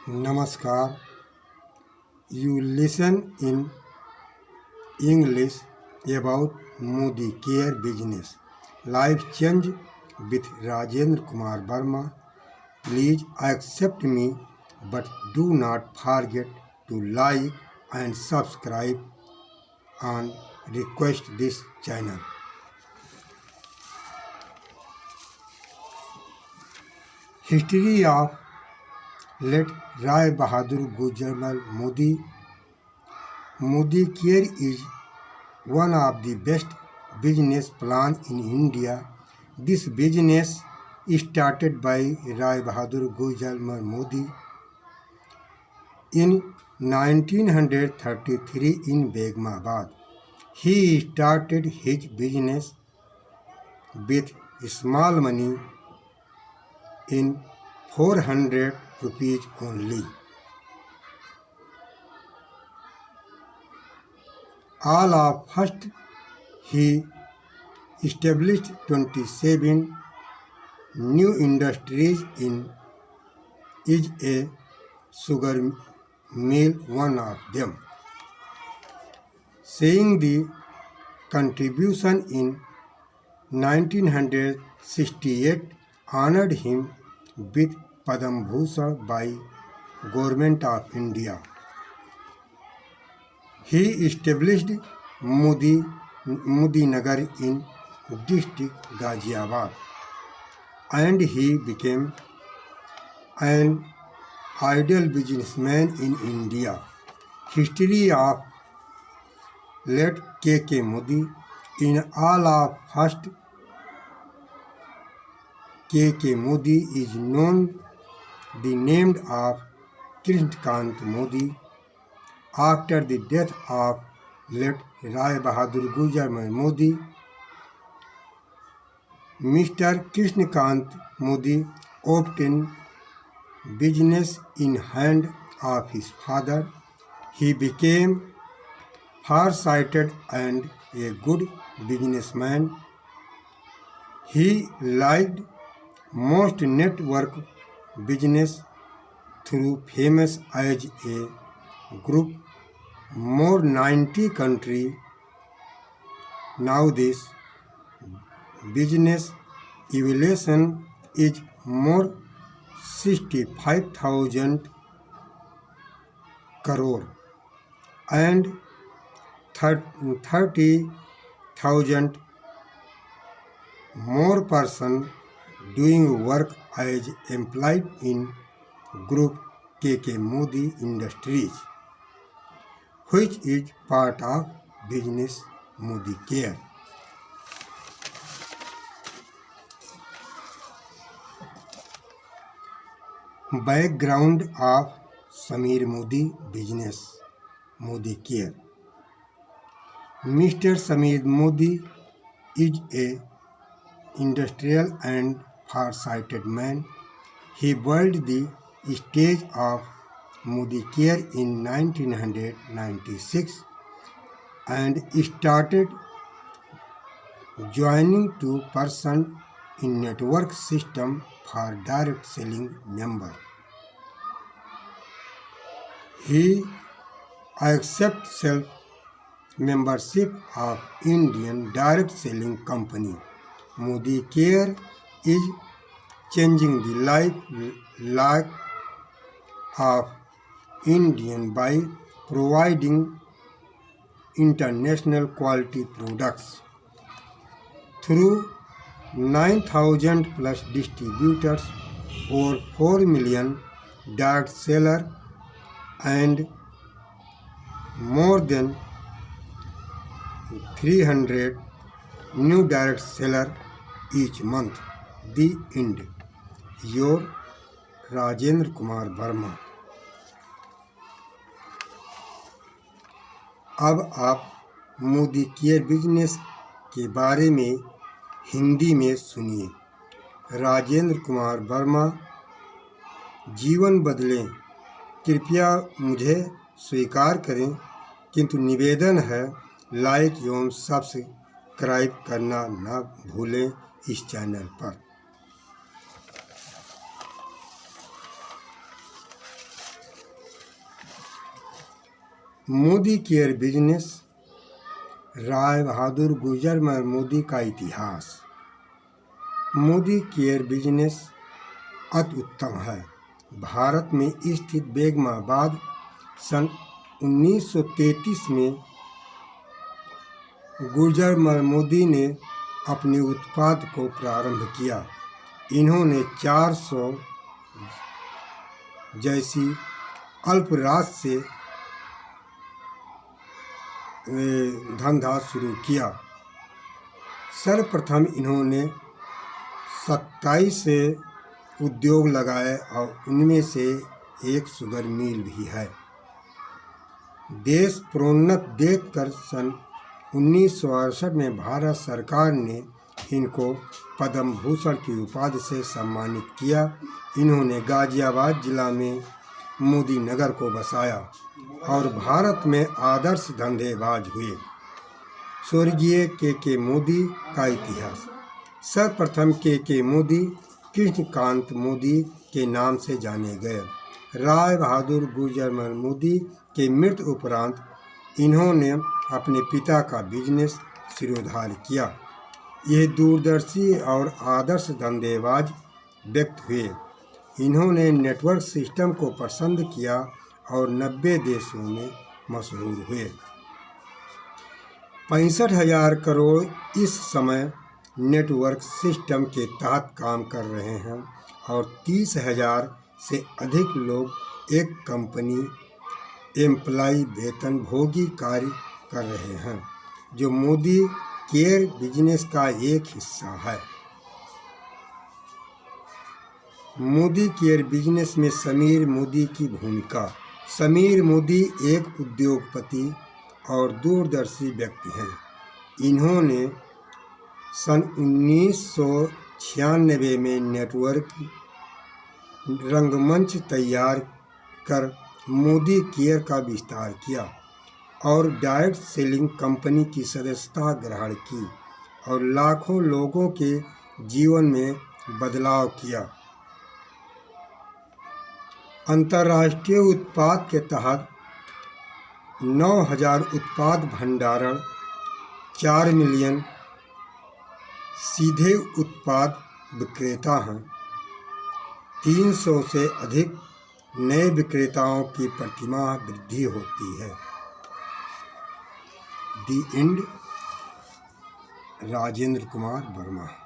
Namaskar. You listen in English about Modi Care Business. Life change with Rajendra Kumar Verma. Please accept me, but do not forget to like and subscribe and request this channel. History of late Rai Bahadur Gujral Modi. Modi Care is one of the best business plan in India. This business started by Rai Bahadur Gujral Modi in 1933 in Begumabad. He started his business with small money in 400 rupees only. All of first he established 27 new industries in is a sugar mill one of them. Seeing the contribution in 1968 honored him with Padam Bhushan by Government of India. He established Modi Nagar in district Ghaziabad, and he became an ideal businessman in India. History of late K.K. Modi. In all of first K.K. Modi is known the name of Krishnakant Modi. After the death of late Rai Bahadur Gujral Modi, Mr. Krishnakant Modi obtained business in hand of his father. He became far-sighted and a good businessman. He liked most network business through famous as a group more 90 country. Now this business evaluation is more 65,000 crore and 30,000 more person doing work as employed in group K.K. Modi Industries, which is part of business Modi Care. Background of Samir Modi business Modi Care. Mr. Samir Modi is a industrial and far-sighted man. He built the stage of Modi Care in 1996 and started joining 2% in network system for direct selling member. He accepted self-membership of Indian direct selling company. Modi Care is changing the life of Indian by providing international quality products through 9,000 plus distributors, over 4 million direct sellers, and more than 300 new direct sellers each month. The end. Your Rajendra Kumar Verma. अब आप Modi care business के बारे में हिंदी में सुनिए। राजेंद्र कुमार वर्मा, जीवन बदलें। कृपया मुझे स्वीकार करें, किंतु निवेदन है लाइक एवं सब्सक्राइब करना न भूलें इस चैनल पर। मोदी केयर बिजनेस, राय बहादुर गुजर मोदी का इतिहास। मोदी केयर बिजनेस अति उत्तम है। भारत में स्थित बेगमाबाद सन 1933 में गुजर मोदी ने अपने उत्पाद को प्रारंभ किया। इन्होंने 400 जैसी अल्प राशि से धंधा शुरू किया। सर्वप्रथम इन्होंने 27 उद्योग लगाए और उनमें से एक शुगर मिल भी है। देश प्रोन्नत देखकर सन 1968 में भारत सरकार ने इनको पद्म भूषण की उपाधि से सम्मानित किया। इन्होंने गाजियाबाद जिला में मोदी नगर को बसाया और भारत में आदर्श धंधेबाज हुए। स्वर्गीय के मोदी का इतिहास। सर्वप्रथम के मोदी कृष्णकांत मोदी के नाम से जाने गए। राय बहादुर गुजर मोदी के मृत्यु उपरांत इन्होंने अपने पिता का बिजनेस सिरोधार्य किया। यह दूरदर्शी और आदर्श धंधेबाज व्यक्ति हुए। इन्होंने नेटवर्क सिस्टम को पसंद किया और 90 देशों में मशहूर हुए। 65,000 करोड़ इस समय नेटवर्क सिस्टम के तहत काम कर रहे हैं और 30,000 से अधिक लोग एक कंपनी एम्प्लॉय वेतन भोगी कार्य कर रहे हैं, जो मोदी केयर बिजनेस का एक हिस्सा है। मोदी केयर बिजनेस में समीर मोदी की भूमिका। समीर मोदी एक उद्योगपति और दूरदर्शी व्यक्ति हैं। इन्होंने सन 1996 में नेटवर्क रंगमंच तैयार कर मोदी केयर का विस्तार किया और डायरेक्ट सेलिंग कंपनी की सदस्यता ग्रहण की और लाखों लोगों के जीवन में बदलाव किया। अंतर्राष्ट्रीय उत्पाद के तहत 9,000 उत्पाद भंडारण, 4 मिलियन सीधे उत्पाद विक्रेता हैं। 300 से अधिक नए विक्रेताओं की प्रतिमाह वृद्धि होती है। दी एंड। राजेंद्र कुमार वर्मा।